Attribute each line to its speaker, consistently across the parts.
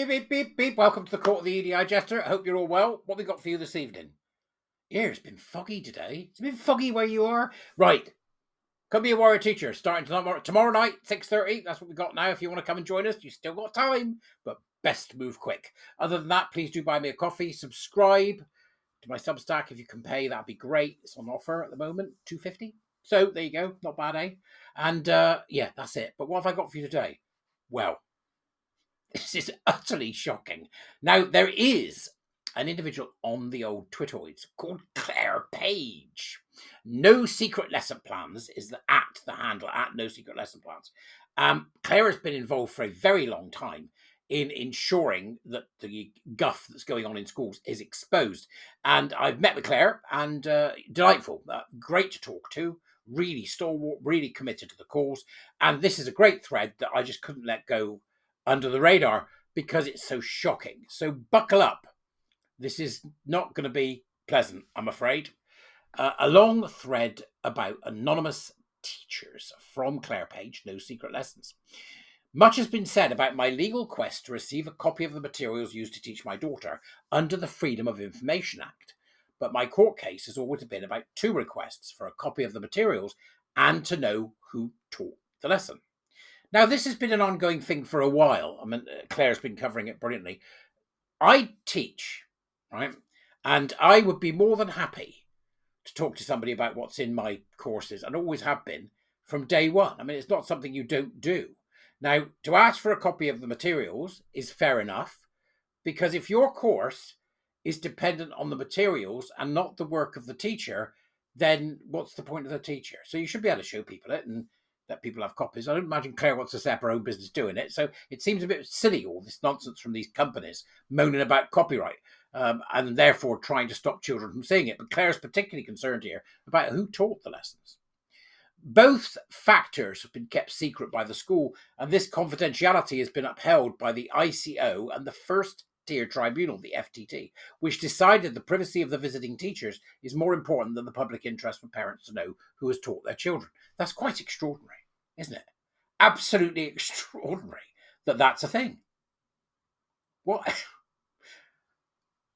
Speaker 1: beep, beep, beep, beep. Welcome to the Court of the Edijester. I hope you're all well. What we got for you this evening? Yeah, it's been foggy today. It's been foggy where you are. Right. Come be a warrior teacher. Starting tomorrow night, 6:30. That's what we got now. If you want to come and join us, you still got time. But best move quick. Other than that, please do buy me a coffee. Subscribe to my Substack if you can pay. That'd be great. It's on offer at the moment, $2.50. So there you go. Not bad, eh? And yeah, that's it. But what have I got for you today? Well, this is utterly shocking. Now, there is an individual on the old Twitteroids called Clare Page. No Secret Lesson Plans is the handle at No Secret Lesson Plans. Clare has been involved for a very long time in ensuring that the guff that's going on in schools is exposed. And I've met with Clare, and delightful, great to talk to, really stalwart, really committed to the cause. And this is a great thread that I just couldn't let go under the radar because it's so shocking. So buckle up. This is not going to be pleasant, I'm afraid. A long thread about anonymous teachers from Clare Page, No Secret Lessons. Much has been said about my legal quest to receive a copy of the materials used to teach my daughter under the Freedom of Information Act. But my court case has always been about two requests for a copy of the materials and to know who taught the lesson. Now, this has been an ongoing thing for a while. I mean, Claire's been covering it brilliantly. I teach, right? And I would be more than happy to talk to somebody about what's in my courses, and always have been from day one. I mean, it's not something you don't do. Now, to ask for a copy of the materials is fair enough, because if your course is dependent on the materials and not the work of the teacher, then what's the point of the teacher? So you should be able to show people it and that people have copies. I don't imagine Claire wants to set up her own business doing it. So it seems a bit silly, all this nonsense from these companies moaning about copyright and therefore trying to stop children from seeing it. But Claire's particularly concerned here about who taught the lessons. Both factors have been kept secret by the school, and this confidentiality has been upheld by the ICO and the first tier tribunal, the FTT, which decided the privacy of the visiting teachers is more important than the public interest for parents to know who has taught their children. That's quite extraordinary, isn't it? Absolutely extraordinary that that's a thing. What?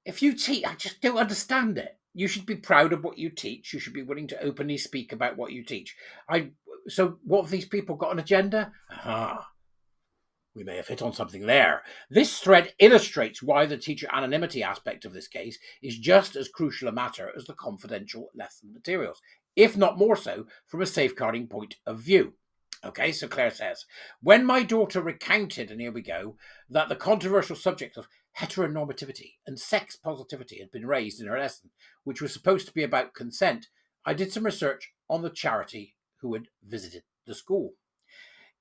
Speaker 1: If you teach, I just don't understand it. You should be proud of what you teach. You should be willing to openly speak about what you teach. So what have these people got an agenda? We may have hit on something there. This thread illustrates why the teacher anonymity aspect of this case is just as crucial a matter as the confidential lesson materials, if not more so from a safeguarding point of view. Okay, so Claire says, when my daughter recounted, and here we go, that the controversial subject of heteronormativity and sex positivity had been raised in her lesson, which was supposed to be about consent, I did some research on the charity who had visited the school.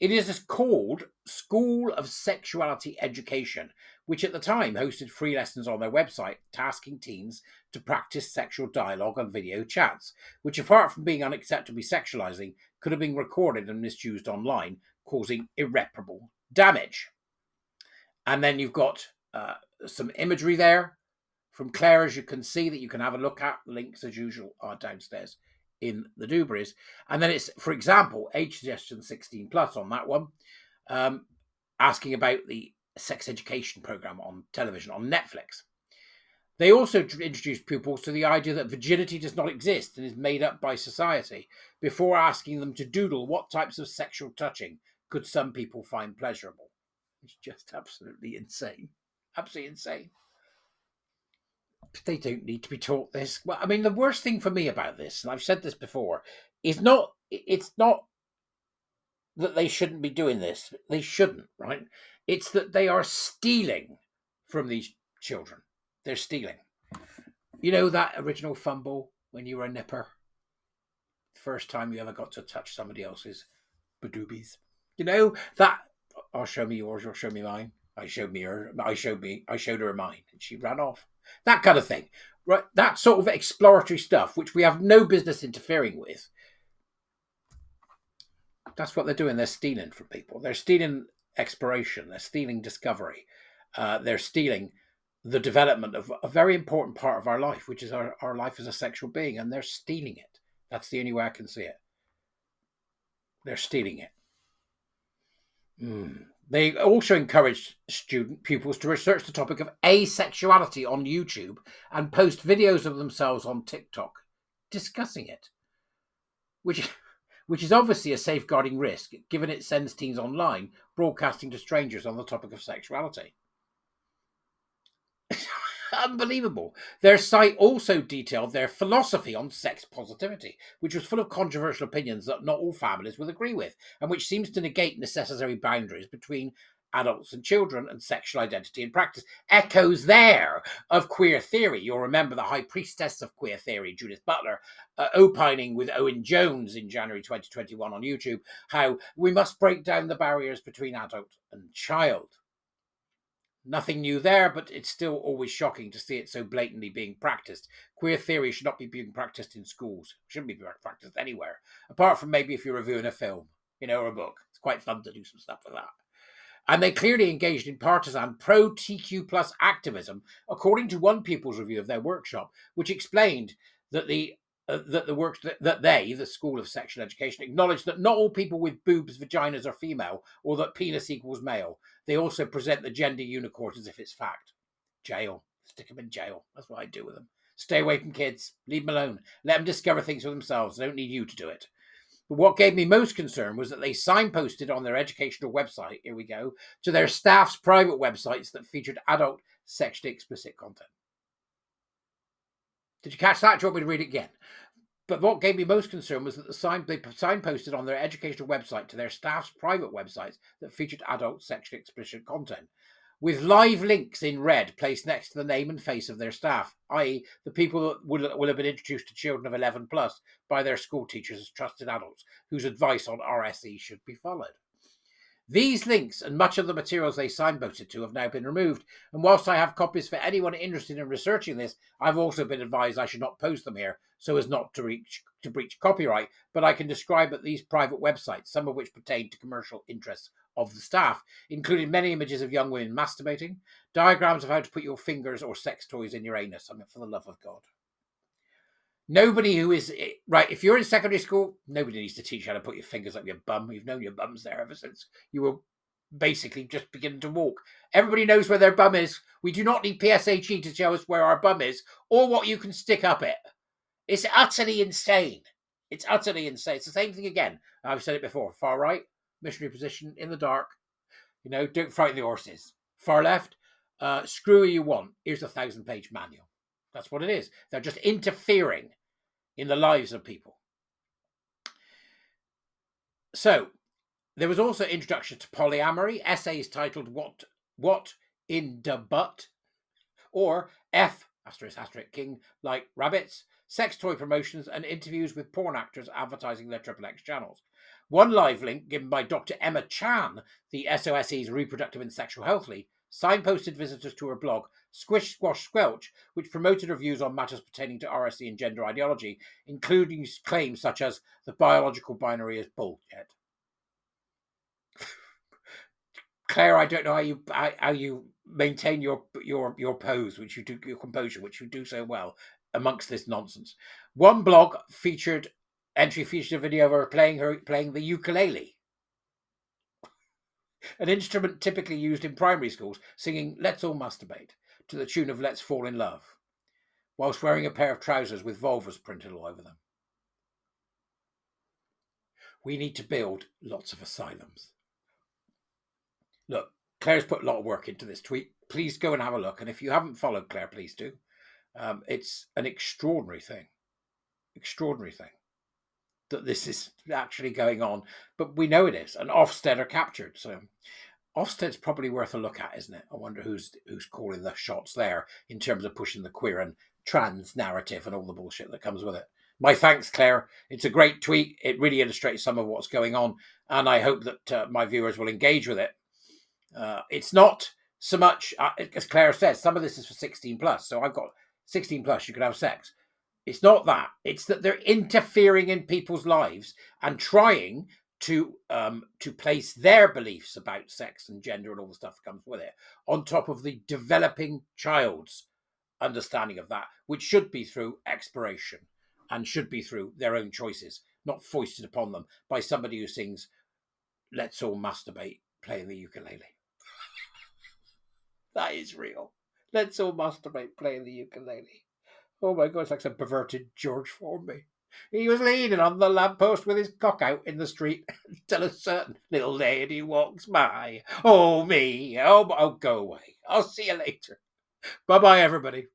Speaker 1: It is called School of Sexuality Education, which at the time hosted free lessons on their website, tasking teens to practice sexual dialogue on video chats, which, apart from being unacceptably sexualizing, could have been recorded and misused online, causing irreparable damage. And then you've got some imagery there from Clare, as you can see, that you can have a look at. Links, as usual, are downstairs in the Dewberries. And then it's, for example, age suggestion 16 plus on that one, asking about the sex education program on television on Netflix. They also introduced pupils to the idea that virginity does not exist and is made up by society, before asking them to doodle what types of sexual touching could some people find pleasurable. It's just absolutely insane. Absolutely insane. They don't need to be taught this. Well, I mean, the worst thing for me about this, and I've said this before, it's not that they shouldn't be doing this. They shouldn't, right? It's that they are stealing from these children. They're stealing. You know that original fumble when you were a nipper? First time you ever got to touch somebody else's badoobies. You know that, I'll show me yours, you'll show me mine. I showed her mine, and she ran off. That kind of thing, right? That sort of exploratory stuff, which we have no business interfering with. That's what they're doing. They're stealing from people. They're stealing exploration. They're stealing discovery. They're stealing the development of a very important part of our life, which is our life as a sexual being, and they're stealing it. That's the only way I can see it. They're stealing it. They also encouraged student pupils to research the topic of asexuality on YouTube and post videos of themselves on TikTok discussing it, which is obviously a safeguarding risk, given it sends teens online broadcasting to strangers on the topic of sexuality. Unbelievable. Their site also detailed their philosophy on sex positivity, which was full of controversial opinions that not all families would agree with, and which seems to negate necessary boundaries between adults and children and sexual identity and practice. Echoes there of queer theory. You'll remember the high priestess of queer theory, Judith Butler, opining with Owen Jones in January 2021 on YouTube, how we must break down the barriers between adult and child. Nothing new there, but it's still always shocking to see it so blatantly being practiced. Queer theory should not be being practiced in schools. It shouldn't be practiced anywhere, apart from maybe if you're reviewing a film, or a book. It's quite fun to do some stuff with that. And they clearly engaged in partisan pro-TQ plus activism, according to one pupil's review of their workshop, which explained that the School of Sexual Education, acknowledged that not all people with boobs, vaginas are female, or that penis equals male. They also present the gender unicorn as if it's fact. Jail. Stick them in jail. That's what I do with them. Stay away from kids. Leave them alone. Let them discover things for themselves. They don't need you to do it. But what gave me most concern was that they signposted on their educational website, here we go, to their staff's private websites that featured adult sexually explicit content. Did you catch that? Do you want me to read it again? But what gave me most concern was that they signposted on their educational website to their staff's private websites that featured adult sexually explicit content, with live links in red placed next to the name and face of their staff, i.e. the people that will have been introduced to children of 11 plus by their school teachers as trusted adults, whose advice on RSE should be followed. These links and much of the materials they signposted to have now been removed, and whilst I have copies for anyone interested in researching this, I've also been advised I should not post them here so as not to breach copyright, but I can describe at these private websites, some of which pertain to commercial interests of the staff, including many images of young women masturbating, diagrams of how to put your fingers or sex toys in your anus. I mean, for the love of God. Nobody who is, right, if you're in secondary school, nobody needs to teach you how to put your fingers up your bum. You've known your bums there ever since you were basically just beginning to walk. Everybody knows where their bum is. We do not need PSHE to show us where our bum is or what you can stick up it. It's utterly insane. It's utterly insane. It's the same thing again. I've said it before. Far right, missionary position in the dark. Don't frighten the horses. Far left, screw who you want. Here's a 1,000-page manual. That's what it is. They're just interfering in the lives of people. So there was also introduction to polyamory, essays titled What in the Butt, or F *** King Like Rabbits, sex toy promotions, and interviews with porn actors advertising their XXX channels. One live link given by Dr. Emma Chan, the SOSE's Reproductive and Sexual Health Lead, signposted visitors to her blog, Squish Squash Squelch, which promoted her views on matters pertaining to RSE and gender ideology, including claims such as the biological binary is bullshit. Claire, I don't know how you maintain your pose, which you do, your composure, which you do so well amongst this nonsense. One blog featured a video of her playing the ukulele, an instrument typically used in primary schools, singing "Let's All Masturbate" to the tune of "Let's Fall in Love," whilst wearing a pair of trousers with vulvas printed all over them. We need to build lots of asylums. Look, Claire's put a lot of work into this tweet. Please go and have a look. And if you haven't followed Claire, please do. It's an extraordinary thing that this is actually going on. But we know it is. And Ofsted are captured. So Ofsted's probably worth a look at, isn't it? I wonder who's calling the shots there in terms of pushing the queer and trans narrative and all the bullshit that comes with it. My thanks, Claire. It's a great tweet. It really illustrates some of what's going on. And I hope that my viewers will engage with it. It's not so much, as Claire says, some of this is for 16 plus. So I've got 16 plus, you can have sex. It's not that. It's that they're interfering in people's lives and trying to place their beliefs about sex and gender and all the stuff that comes with it on top of the developing child's understanding of that, which should be through exploration and should be through their own choices, not foisted upon them by somebody who sings "Let's All Masturbate" playing the ukulele. That is real. Let's all masturbate playing the ukulele. Oh my God, it's like some perverted George Formby. He was leaning on the lamppost with his cock out in the street until a certain little lady walks by. Oh, me. Oh, go away. I'll see you later. Bye-bye, everybody.